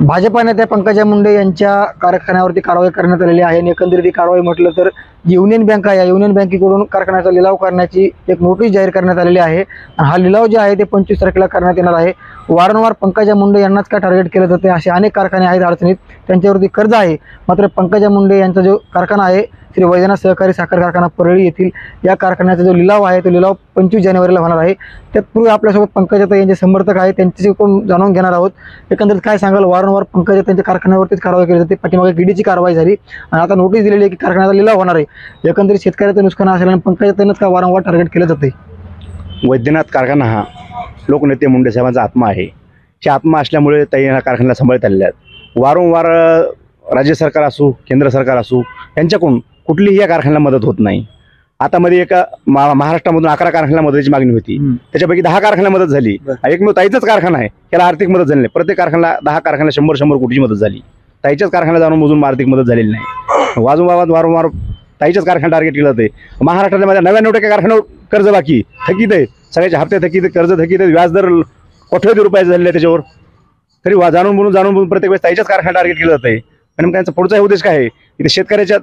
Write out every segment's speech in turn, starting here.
भाजपा नेत्या पंकजा मुंडे यांच्या कारखान्यावरती कारवाई करण्यात आलेली आहे आणि एकंदरीत ही कारवाई म्हटलं तर युनियन बँक आहे, या युनियन बँकेकडून कारखान्याचा लिलाव करण्याची एक नोटीस जाहीर करण्यात आलेली आहे आणि हा लिलाव जे आहे ते 25 तारखेला करण्यात येणार आहे। वारंवार पंकजा मुंडे यांनाच का टार्गेट केलं जाते, असे अनेक कारखाने आहेत अडचणीत, त्यांच्यावरती कर्ज आहे, मात्र पंकजा मुंडे यांचा जो कारखाना आहे श्री वैजनाथ सहकारी साखर कारखाना परळी येथील या कारखान्याचा जो लिलाव आहे तो लिलाव 25 जानेवारीला होणार आहे। त्यापूर्वी आपल्यासोबत पंकजाताई यांचे समर्थक आहेत, त्यांच्याकडून जाणून घेणार आहोत। एकंदरीत काय सांगाल, वारंवार पंकजा त्यांच्या कारखान्यावरतीच कारवाई केली जाते, पाठीमागे ईडीची कारवाई झाली आणि आता नोटीस दिलेली आहे की कारखान्याचा लिलाव होणार आहे। एकंदरीत शेतकऱ्याचं नुकसान असेल आणि पंकजाताईंनाच का वारंवार टार्गेट केलं जाते? वैद्यनाथ कारखाना हा लोकनेते मुंडे साहेबांचा आत्मा आहे। ही आत्मा असल्यामुळे ताई या कारखान्याला सांभाळत आलेल्या आहेत। वारंवार राज्य सरकार असो केंद्र सरकार असो यांच्याकडून कुठलीही या कारखान्याला मदत होत नाही। आता मध्ये एका महाराष्ट्रामधून 11 कारखान्याला मदतीची मागणी होती, त्याच्यापैकी 10 कारखान्याला मदत झाली। एकमेव ताईचाच कारखाना आहे त्याला आर्थिक मदत झाली नाही। प्रत्येक कारखान्याला 10 कारखान्याला 100 कोटीची मदत झाली, ताईच्याच कारखान्याला जाणून बुजून आर्थिक मदत झालेली नाही। वारंवार ताईच्याच कारखाना टार्गेट केलं जाते। महाराष्ट्रामध्ये 99% कारखान्यावर कर्ज बाकी थकीत आहे, सगळ्याचे हप्ते थकीत, कर्ज थकीत, व्याजदर कोट्यवधी रुपये झालेले आहे त्याच्यावर, तरी जाणून बुजून प्रत्येक वेळेस ताईच्याच कारखाना टार्गेट केलं जाते। आणि त्यांचा पुढचा उद्देश काय आहे, इथे शेतकऱ्याच्या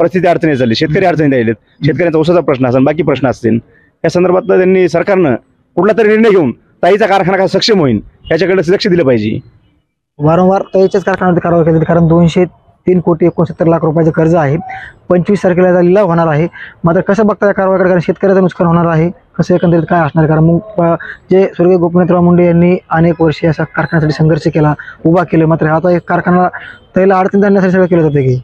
परिस्थिती अडचणी झाली, शेतकरी अडचणी राहिलेत, शेतकऱ्यांचा ऊसाचा प्रश्न असेल, बाकी प्रश्न असतील, या संदर्भात त्यांनी सरकारनं कुठला तरी निर्णय घेऊन ताईचा कारखाना कसा सक्षम होईल याच्याकडे लक्ष दिलं पाहिजे। वारंवार ताईच्याच कारखान्यावरती कारवाई केली जाते, कारण 203 कोटी 69 लाख रुपयाचं कर्ज आहे। 25 तारखेला लिलाव होणार आहे, मात्र कसं बघता या कारवाईकडे, कारण शेतकऱ्याचं नुकसान होणार आहे, कसं एकंदरीत काय असणार? कारण मग जे स्वर्गीय गोपीनाथराव मुंडे यांनी अनेक वर्षे असा कारखान्यासाठी संघर्ष केला, उभा केले, मात्र आता एक कारखाना ताईला अडचण आणण्यासाठी सगळं केलं जाते की?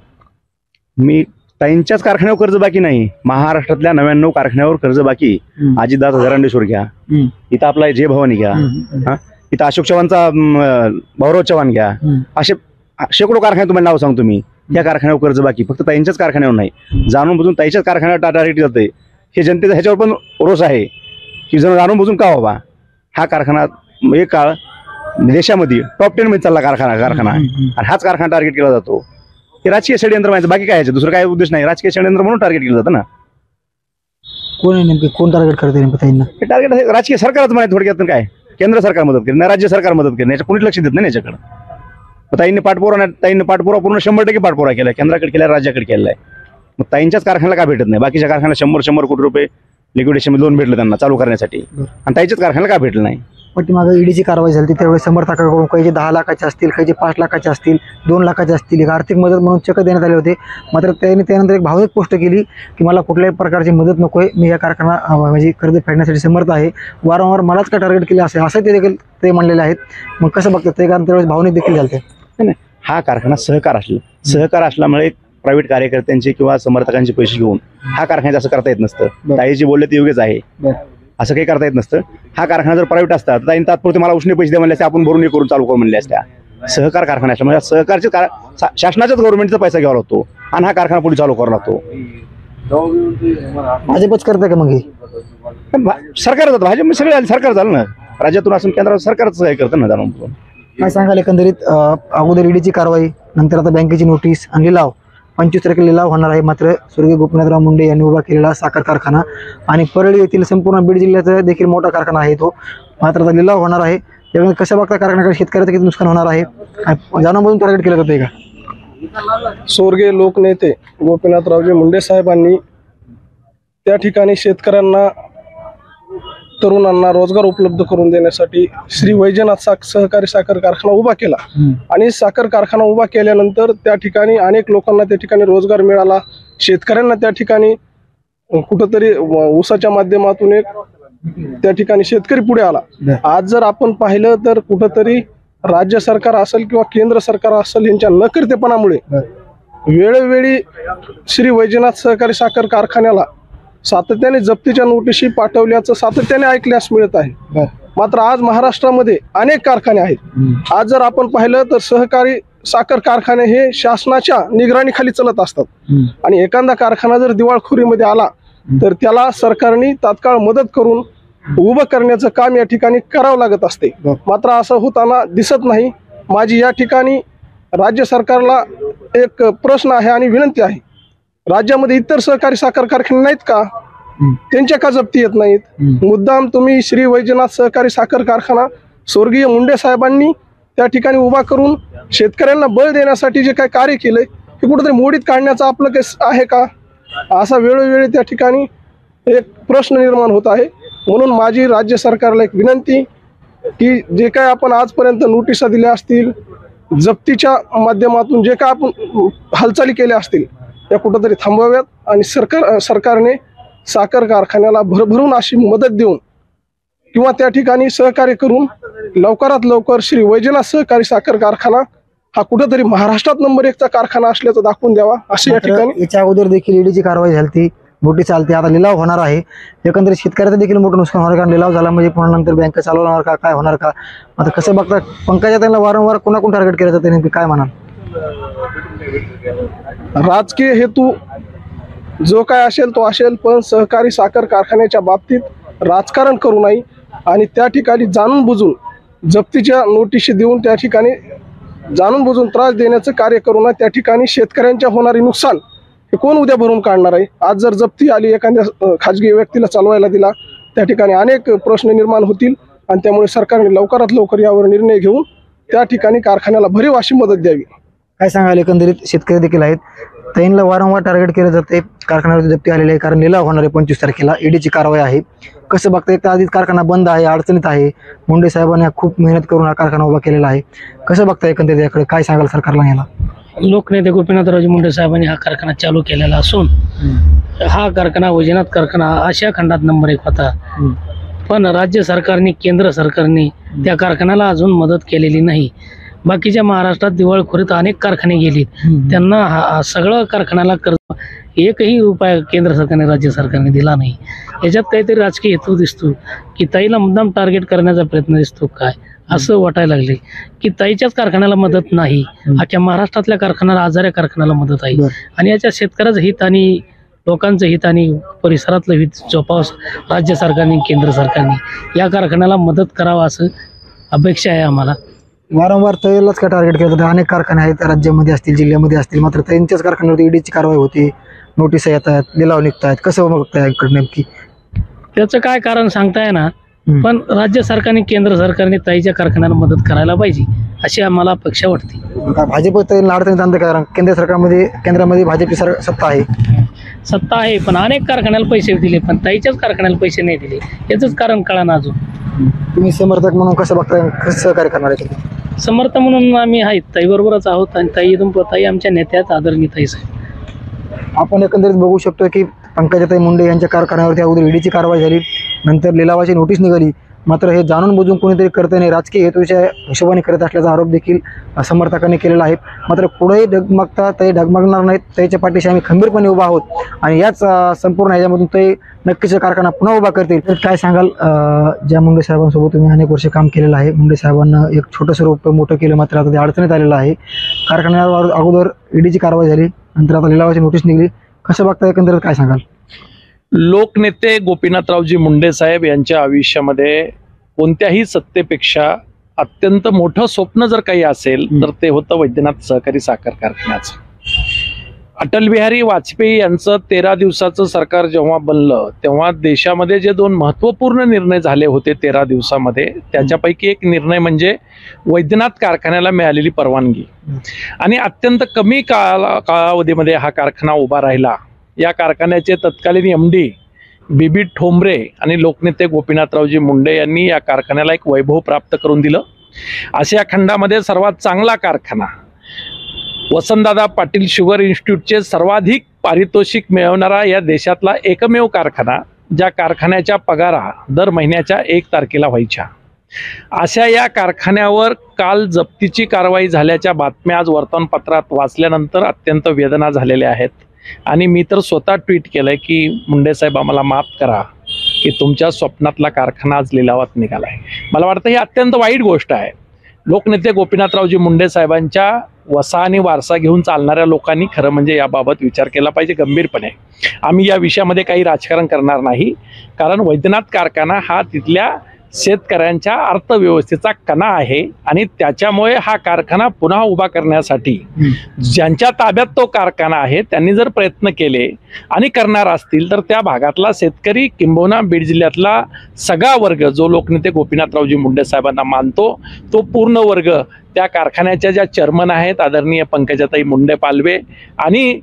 मी ताईंच्याच कारखान्यावर कर्ज बाकी नाही, महाराष्ट्रातल्या 99 कारखान्यावर कर्ज बाकी। अजितदादा धरांडेश्वर घ्या, इथं आपला जय भवानी घ्या, इथं अशोक चव्हाणचा भाऊराव चव्हाण घ्या, असे शेकडो कारखाने तुम्हाला नाव सांगतो मी, या कारखान्यावर कर्ज बाकी, फक्त ताईंच्याच कारखान्यावर नाही, जाणून बुजून ताईच्याच कारखान्यावर टार्गेट जाते। हे जनतेचा ह्याच्यावर पण रोष आहे की जाणून बुजून का व्हावा। हा कारखाना एक काळ देशामध्ये टॉप 10 मध्ये चालला कारखाना आणि हाच कारखाना टार्गेट केला जातो। हे राजकीय षडयंत्र माहिती, बाकी काय दुसरं काय उद्देश नाही, राजकीय षडयंत्र म्हणून टार्गेट केलं जातं ना। कोण आहे नेमके, कोण टार्गेट करते नेमकं ताईंना? हे टार्गेट राजकीय सरकारच माहिती, थोडक्यात काय केंद्र सरकार मदत करेल, राज्य सरकार मदत करेल, याच्या कोणीच लक्ष देत नाही याच्याकडे। ताईंनी पाठपुरावा पूर्ण 100% पाठपुरावा केला, केंद्राकडे केला, राज्याकडे केलेला आहे। मग ताईंच्याच कारखान्याला का भेटत नाही? बाकीच्या कारखान्याला 100 कोटी रुपये लिक्विडेशन लोन भेटलं त्यांना चालू करण्यासाठी, आणि ताईच्याच कारखान्याला का भेटलं नाही? पाठीमागे ईडीची कारवाई झाली, त्यावेळेस समर्थकांकडून काही 10 लाखाचे असतील, काही 5 लाखाचे असतील, 2 लाखाचे असतील, एक आर्थिक मदत म्हणून चेक देण्यात आले होते। मात्र त्यांनी त्यानंतर एक भावनिक पोस्ट केली की मला कुठल्याही प्रकारची मदत नको आहे, मी या कारखाना म्हणजे कर्ज फेडण्यासाठी समर्थ आहे, वारंवार मलाच का टार्गेट केले असं ते देखील ते म्हणलेले आहेत। मग कसं बघतात ते, कारण त्यावेळेस भावनिक देखील झाले नाही, हा कारखाना सहकार असल्यामुळे प्रायव्हेट कार्यकर्त्यांचे किंवा समर्थकांचे पैसे घेऊन हा कारखान्यात असं करता येत नसतं। ताई जे बोलले ते योग्यच आहे, असं काही करता येत नसतं। हा कारखाना जर प्रायव्हेट असता तर ताईंनी तात्पुरते मला उष्णे पैसे द्या म्हणले असते, आपण भरून हे करून चालू करू म्हणले असत्या। सहकार कारखाना असल्यामुळे सहकारचे शासनाच्याच गव्हर्नमेंटचा पैसा घ्यावा लागतो आणि हा कारखाना पुढे चालू करावा लागतो। भाजपच करते का मग? सरकार जातं, भाजप सगळे सरकार झालं ना, राज्यातून असून केंद्रात सरकारच काय करतं ना जाणून। काय सांगाल एकंदरीत, अगोदर ईडीची कारवाई, नंतर आता बँकेची नोटीस आणि लिलाव, 25 तारखेला लिलाव होणार आहे। मात्र स्वर्गीय गोपीनाथराव मुंडे यांनी उभा केलेला साखर कारखाना आणि परळी येथील संपूर्ण बीड जिल्ह्याचा देखील मोठा कारखाना आहे तो, मात्र आता लिलाव होणार आहे। त्यामुळे कसं बघता कारखान्याकडे शेतकऱ्याचं किती नुकसान होणार आहे, जाणून टार्गेट केलं जाते का? स्वर्गीय लोकनेते गोपीनाथरावजी मुंडे साहेबांनी त्या ठिकाणी शेतकऱ्यांना, तरुणांना रोजगार उपलब्ध करून देण्यासाठी श्री वैजनाथ सहकारी साखर कारखाना उभा केला आणि साखर कारखाना उभा केल्यानंतर त्या ठिकाणी अनेक लोकांना त्या ठिकाणी रोजगार मिळाला। शेतकऱ्यांना त्या ठिकाणी कुठंतरी ऊसाच्या माध्यमातून एक त्या ठिकाणी शेतकरी पुढे आला। आज जर आपण पाहिलं तर कुठंतरी राज्य सरकार असेल किंवा केंद्र सरकार असेल यांच्या नकर्तेपणामुळे वेळोवेळी श्री वैजनाथ सहकारी साखर कारखान्याला सातत्याने जप्तीच्या नोटिशी पाठवल्याचं सातत्याने ऐकल्यास मिळत आहे। मात्र आज महाराष्ट्रामध्ये अनेक कारखाने आहेत। आज जर आपण पाहिलं तर सहकारी साखर कारखाने हे शासनाच्या निगराणीखाली चालत असतात आणि एखादा कारखाना जर दिवाळखोरीमध्ये आला तर त्याला सरकारने तात्काळ मदत करून उभं करण्याचं काम या ठिकाणी करावं लागत असते। मात्र असं होताना दिसत नाही। माझी या ठिकाणी राज्य सरकारला एक प्रश्न आहे आणि विनंती आहे, राज्यामध्ये इतर सहकारी साखर कारखाने नाहीत का? त्यांच्या का जप्ती येत नाहीत? मुद्दाम तुम्ही श्री वैजनाथ सहकारी साखर कारखाना स्वर्गीय मुंडे साहेबांनी त्या ठिकाणी उभा करून शेतकऱ्यांना बळ देण्यासाठी जे काय कार्य केलंय हे कुठेतरी मोडीत काढण्याचं आपलं काही आहे का, असा वेळोवेळी त्या ठिकाणी एक प्रश्न निर्माण होत आहे. म्हणून माझी राज्य सरकारला एक विनंती की जे काय आपण आजपर्यंत नोटिसा दिल्या असतील, जप्तीच्या माध्यमातून जे काय आपण हालचाली केल्या असतील त्या कुठंतरी थांबवाव्यात आणि सरकारने साखर कारखान्याला भरभरून अशी मदत देऊन किंवा त्या ठिकाणी सहकार्य करून लवकरात लवकर श्री वैजनाथ सहकारी साखर कारखाना हा कुठंतरी महाराष्ट्रात नंबर 1चा कारखाना असल्याचं दाखवून द्यावा असे या ठिकाणी. याच्या अगोदर देखील ईडीची कारवाई झाली, नोटीस चालते, आता लिलाव होणार आहे. एकंदरीत शेतकऱ्याचं देखील मोठं नुकसान होणार, कारण लिलाव झाला म्हणजे पुन्हा नंतर बँक चालवणार का, काय होणार का. आता कसं बघता पंकजाताईंना वारंवार कोणाकोण टार्गेट केलं जातं, नेमकी काय म्हणाल? राजकीय हेतू जो काय असेल तो असेल, पण सहकारी साखर कारखान्याच्या बाबतीत राजकारण करू नये आणि त्या ठिकाणी जाणून बुजून जप्तीच्या नोटिशी देऊन त्या ठिकाणी जाणून बुजून त्रास देण्याचं कार्य करू नये. त्या ठिकाणी शेतकऱ्यांच्या होणारे नुकसान हे कोण उद्या भरून काढणार आहे. आज जर जप्ती आली, एखाद्या खाजगी व्यक्तीला चालवायला दिला, त्या ठिकाणी अनेक प्रश्न निर्माण होतील आणि त्यामुळे सरकारने लवकरात लवकर यावर निर्णय घेऊन त्या ठिकाणी कारखान्याला भरीव अशी मदत द्यावी. काय सांगाल? एकंदरीत शेतकरी देखील आहेत, ताईंना वारंवार टार्गेट केलं जाते, कारखान्यावरती जप्ती आलेली आहे, कारण लिलाव होणार आहे 25 तारखेला, ईडीची कारवाई आहे. कसं बघता येतं, आधीच कारखाना बंद आहे, अडचणीत आहे, मुंडे साहेबांनी खूप मेहनत करून हा कारखाना उभा केलेला आहे. कसं बघता एकंदरीत याकडे काय सांगाल सरकारला? याला लोकनेते गोपीनाथरावजी मुंडे साहेबांनी हा कारखाना चालू केलेला असून हा कारखाना वैजनाथ कारखाना आशिया खंडात नंबर 1 होता, पण राज्य सरकारने, केंद्र सरकारने त्या कारखान्याला अजून मदत केलेली नाही. बाकीच्या महाराष्ट्रात दिवाळखोरीत अनेक कारखाने गेलेत, त्यांना सगळं कारखान्याला कर्ज एकही रुपया केंद्र सरकारने, राज्य सरकारने दिला नाही. याच्यात काहीतरी राजकीय हेतू दिसतो की ताईला मुद्दाम टार्गेट करण्याचा प्रयत्न दिसतो काय, असं वाटायला लागले की ताईच्याच कारखान्याला मदत नाही, अख्ख्या महाराष्ट्रातल्या कारखान्याला, आजाऱ्या कारखान्याला मदत आहे. आणि याच्या शेतकऱ्याचं हित आणि लोकांचं हित आणि परिसरातलं हित जोपास राज्य सरकारने, केंद्र सरकारने या कारखान्याला मदत करावं असं अपेक्षा आहे आम्हाला. वारंवार तैलाच का टार्गेट केलं जातं? अनेक कारखाने आहेत राज्यामध्ये असतील, जिल्ह्यामध्ये असतील, मात्र त्यांच्याच कारखान्यावरती ईडीची कारवाई होती, नोटीस येतात, लिलाव निघतात. कसं बघताय इकडे नेमकी? त्याचं काय कारण सांगताय ना, पण राज्य सरकारने, केंद्र सरकारने ताईच्या कारखान्याला मदत करायला पाहिजे अशी आम्हाला अपेक्षा वाटते. भाजप तैला अडचणीत आणतं, कारण केंद्रामध्ये भाजपची सत्ता आहे, पण अनेक कारखान्याला पैसे दिले, पण ताईच्याच कारखान्याला पैसे नाही दिले. याचंच कारण कळाना अजून. तुम्ही समर्थक म्हणून कसं बघताय, कसं सहकार्य करणार आहे? समर्थ म्हणून आम्ही आहेत, ताईबरोबरच आहोत आणि ताई आमच्या नेत्यात, आदरणीय ताई साहेब. आपण एकंदरीत बघू शकतो की पंकजाताई मुंडे यांच्या कारखान्यावरती अगोदर ईडीची कारवाई झाली, नंतर लिलावाची नोटीस निघाली, मात्र हे जाणून बुजून कोणीतरी करते नाही, राजकीय हेतूच्या हिशोबाने करत असल्याचा आरोप देखील समर्थकांनी केलेला आहे. मात्र पुढेही डगमगता ताई डगमगणार नाहीत, ताईच्या पाठीशी आम्ही खंबीरपणे उभा आहोत आणि याच संपूर्ण ह्याच्यामधून ताई नक्कीच कारखाना पुन्हा उभा करतील. तर काय सांगाल, ज्या मुंडे साहेबांसोबत तुम्ही अनेक वर्ष काम केलेलं आहे, मुंडे साहेबांना एक छोटंसं रोप मोठं केलं, मात्र आता ते अडचणीत आलेलं आहे. कारखान्यावर अगोदर ईडीची कारवाई झाली, नंतर आता लिलावाची नोटीस निघली, कसं बघता एकंदरीत काय सांगाल? लोकनेते गोपीनाथरावजी मुंडे साहेब यांच्या आयुष्यामध्ये कोणत्याही सत्तेपेक्षा अत्यंत मोठं स्वप्न जर काही असेल तर ते होतं वैद्यनाथ सहकारी साखर कारखान्याचं. अटल बिहारी वाजपेयी यांचं 13 दिवसाचं सरकार जेव्हा बनलं तेव्हा देशामध्ये जे 2 महत्त्वपूर्ण निर्णय झाले होते 13 दिवसामध्ये, त्याच्यापैकी एक निर्णय म्हणजे वैद्यनाथ कारखान्याला मिळालेली परवानगी. आणि अत्यंत कमी कालावधीमध्ये हा कारखाना उभा राहिला. या कारखान्याचे तत्कालीन MD बीबी ठोंबरे आणि लोकनेते गोपीनाथरावजी मुंडे यांनी या कारखान्याला एक वैभव प्राप्त करून दिलं. आशिया खंडामध्ये सर्वात चांगला कारखाना, वसंतदादा पाटील शुगर इन्स्टिट्यूटचे सर्वाधिक पारितोषिक मिळवणारा या देशातला एकमेव कारखाना, ज्या कारखान्याच्या पगारा दर महिन्याच्या 1 तारखेला व्हायच्या, अशा या कारखान्यावर काल जप्तीची कारवाई झाल्याच्या बातम्या आज वर्तमानपत्रात वाचल्यानंतर अत्यंत वेदना झालेल्या आहेत. आणि मी तर स्वतः ट्विट केलंय की मुंडे साहेब आम्हाला माफ करा की तुमच्या स्वप्नातला कारखाना आज लिलावात निघालाय. मला वाटतं ही अत्यंत वाईट गोष्ट आहे. लोकनेते गोपीनाथरावजी मुंडे साहेबांच्या वसा आणि वारसा घेऊन चालणाऱ्या लोकांनी खरं म्हणजे याबाबत विचार केला पाहिजे गंभीरपणे. आम्ही या विषयामध्ये काही राजकारण करणार नाही, कारण वैद्यनाथ कारखाना हा तिथल्या शेतकऱ्यांच्या अर्थव्यवस्थेचा कणा आहे आणि त्याच्यामुळे हा कारखाना पुन्हा उभा करण्यासाठी ज्यांच्या ताब्यात तो कारखाना आहे त्यांनी जर प्रयत्न केले आणि करणार असतील तर त्या भागातला शेतकरी किंबहुना बीड जिल्ह्यातला सगळा वर्ग जो लोकनेते गोपीनाथरावजी मुंडे साहेबांना मानतो तो पूर्ण वर्ग त्या कारखान्याच्या ज्या चेअरमन आहेत आदरणीय पंकजाताई मुंडे पालवे आणि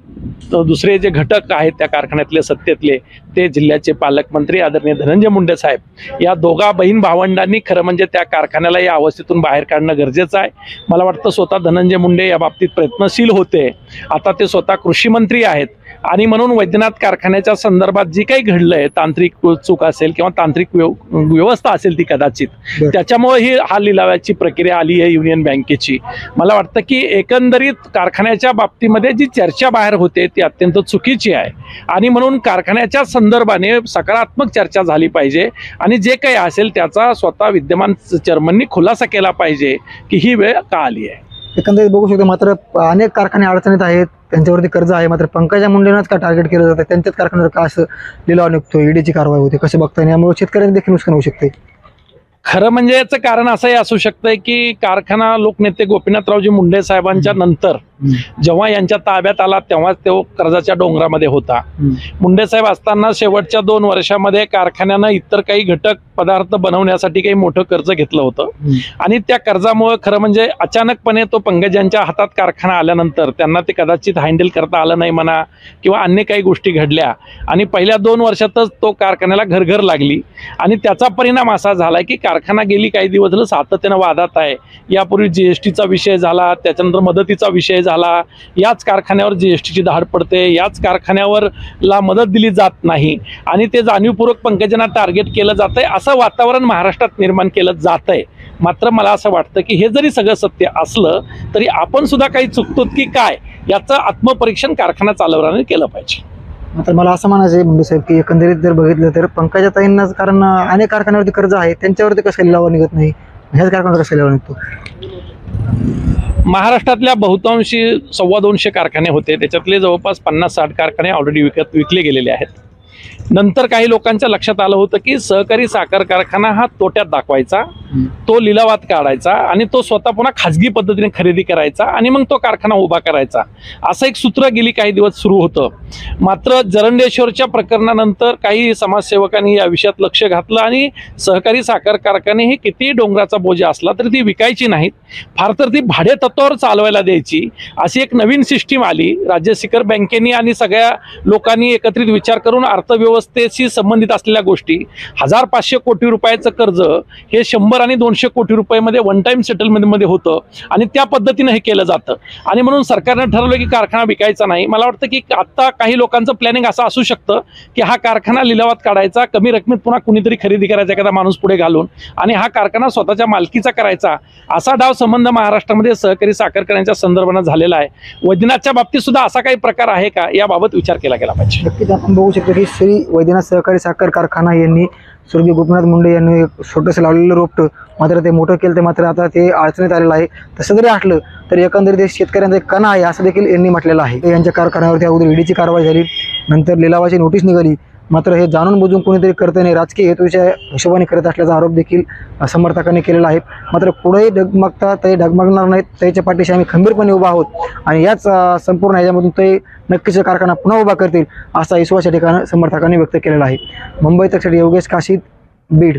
दुसरे जे घटक आहेत त्या कारखान्यातले सत्तेतले ते जिल्ह्याचे पालकमंत्री आदरणीय धनंजय मुंडे साहेब, या दोघा बहीण भावंडांनी खरं म्हणजे त्या कारखान्याला या अवस्थेतून बाहेर काढणं गरजेचं आहे. मला वाटतं स्वतः धनंजय मुंडे या बाबतीत प्रयत्नशील होते. आता ते स्वतः कृषी मंत्री आहेत आणि म्हणून वैद्यनाथ कारखान्याच्या संदर्भात जी काही घडलंय, तांत्रिक चूक असेल किंवा तांत्रिक व्यवस्था असेल ती कदाचित, त्याच्यामुळे ही हा लिलावाची प्रक्रिया आली आहे युनियन बँकेची. मला वाटतं की एकंदरीत कारखान्याच्या बाबतीमध्ये जी चर्चा बाहेर होते ती अत्यंत चुकीची आहे आणि म्हणून कारखान्याच्या संदर्भाने सकारात्मक चर्चा झाली पाहिजे आणि जे काही असेल त्याचा स्वतः विद्यमान चेअरमननी खुलासा केला पाहिजे की ही वेळ का आली आहे. एकंदरीत बघू शकतो मात्र अनेक कारखाने अडचणीत आहेत, त्यांच्यावरती कर्ज आहे, मात्र पंकजा मुंडेंनाच का टार्गेट केलं जातं, त्यांच्याच कारखान्यावर का असं लिलाव निघतो, ईडीची कारवाई होते, कसं बघता? यामुळे शेतकऱ्यांना देखील नुकसान होऊ शकते. खरं म्हणजे याचं कारण असंही असू शकतंय की कारखाना लोकनेते गोपीनाथरावजी मुंडे साहेबांच्या नंतर जेव्हा यांच्या ताब्यात आला तेव्हा तो कर्जाच्या डोंगरामध्ये होता. मुंडे साहेब असताना शेवटच्या 2 वर्षामध्ये कारखान्यानं इतर काही घटक पदार्थ बनवण्यासाठी काही मोठं कर्ज घेतलं होतं आणि त्या कर्जामुळे खरं म्हणजे अचानकपणे तो पंकजांच्या हातात कारखाना आल्यानंतर त्यांना ते कदाचित हँडल करता आलं नाही म्हणा किंवा अन्य काही गोष्टी घडल्या आणि पहिल्या 2 वर्षातच तो कारखान्याला घरघर लागली आणि त्याचा परिणाम असा झाला की कारखाना गेली काही दिवस झालं सातत्यानं वादात आहे. यापूर्वी जीएसटीचा विषय झाला, त्याच्यानंतर मदतीचा विषय झाला, याच कारखान्यावर जीएसटीची धाड पडते, याच कारखान्यावर ला मदत दिली जात नाही आणि ते जाणीवपूर्वक पंकजांना टार्गेट केलं जातंय असं वातावरण महाराष्ट्रात निर्माण केलं जातंय. मात्र मला असं वाटतं की हे जरी सगळं सत्य असलं तरी आपण सुद्धा काही चुकतो की काय याचं आत्मपरीक्षण कारखाना चालवणाऱ्याने केलं पाहिजे. मात्र मला असं म्हणायचं आहे मुंडे साहेब की एकंदरीत जर बघितलं तर पंकजाताईंनाच, कारण अनेक कारखान्यावरती कर्ज आहे, त्यांच्यावरती कसं लिलाव निघत नाही, ह्याच कारखान्यावर कसं लिलाव निघतो? महाराष्ट्रातल्या बहुतांशी 225 कारखाने होते, त्याच्यातले जवळपास 50-60 कारखाने ऑलरेडी विकले गेलेले आहेत. नंतर काही लोकांच्या लक्षात आलं होतं की सहकारी साखर कारखाना हा तोट्यात दाखवायचा, तो लिलावात काढायचा आणि तो स्वतः पुन्हा खाजगी पद्धतीने खरेदी करायचा आणि मग तो कारखाना उभा करायचा, असं एक सूत्र गेली काही दिवस सुरू होतं. मात्र जरंडेश्वरच्या प्रकरणानंतर काही समाजसेवकांनी या विषयात लक्ष घातलं आणि सहकारी साखर कारखाने हे किती डोंगराचा बोजा असला तरी ती विकायची नाहीत, फार तर ती भाडे तत्वावर चालवायला द्यायची, अशी एक नवीन सिस्टीम आली. राज्य साखर बँकेनी आणि सगळ्या लोकांनी एकत्रित विचार करून अर्थव्यवस्थेशी संबंधित असलेल्या गोष्टी 1500 कोटी रुपयाचं कर्ज हे 100 आणि 200 कोटी रुपयामध्ये वन टाइम सेटलमेंटमध्ये होतं आणि त्या पद्धतीने हे केलं जातं आणि म्हणून सरकारनं ठरवलं की कारखाना विकायचा नाही. मला वाटतं की आता काही लोकांचं प्लॅनिंग असं असू शकतं की हा कारखाना लिलावात काढायचा, कमी रकमेत पुन्हा कुणीतरी खरेदी करायचा एखादा माणूस पुढे घालून आणि हा कारखाना स्वतःच्या मालकीचा करायचा, असा डाव संबंध महाराष्ट्रामध्ये सहकारी साखर कारखान्यांच्या संदर्भाने झालेला आहे. वैद्यनाथच्या बाबतीत सुद्धा असा काही प्रकार आहे का याबाबत विचार केला गेला पाहिजे. नक्कीच आपण बघू शकतो की श्री वैद्यनाथ सहकारी साखर कारखाना यांनी स्वर्गीय गोपीनाथ मुंडे यांनी एक छोटंसं लावलेलं रोपटं मात्र ते मोठं केलं, ते मात्र आता ते अडचणीत आलेलं आहे. तसं जरी असलं तरी एकंदरीत शेतकऱ्यांचा एक कणा आहे असं देखील यांनी म्हटलेलं आहे. यांच्या कारखान्यावरती अगोदर ईडीची कारवाई झाली, नंतर लिलावाची नोटीस निघाली, मात्र हे जाणून बुजून कोणीतरी करते नाही, राजकीय हेतूच्या हिशोबाने करत असल्याचा आरोप देखील समर्थकांनी केलेला आहे. मात्र पुढेही डगमगता ते डगमगणार नाहीत, त्याच्या पाठीशी आम्ही खंबीरपणे उभा आहोत आणि याच संपूर्ण ह्याच्यामधून ते नक्कीच कारखाना पुन्हा उभा करतील असा विश्वास या ठिकाणी समर्थकांनी व्यक्त केलेला आहे. मुंबई तक योगेश काशीद, बीड.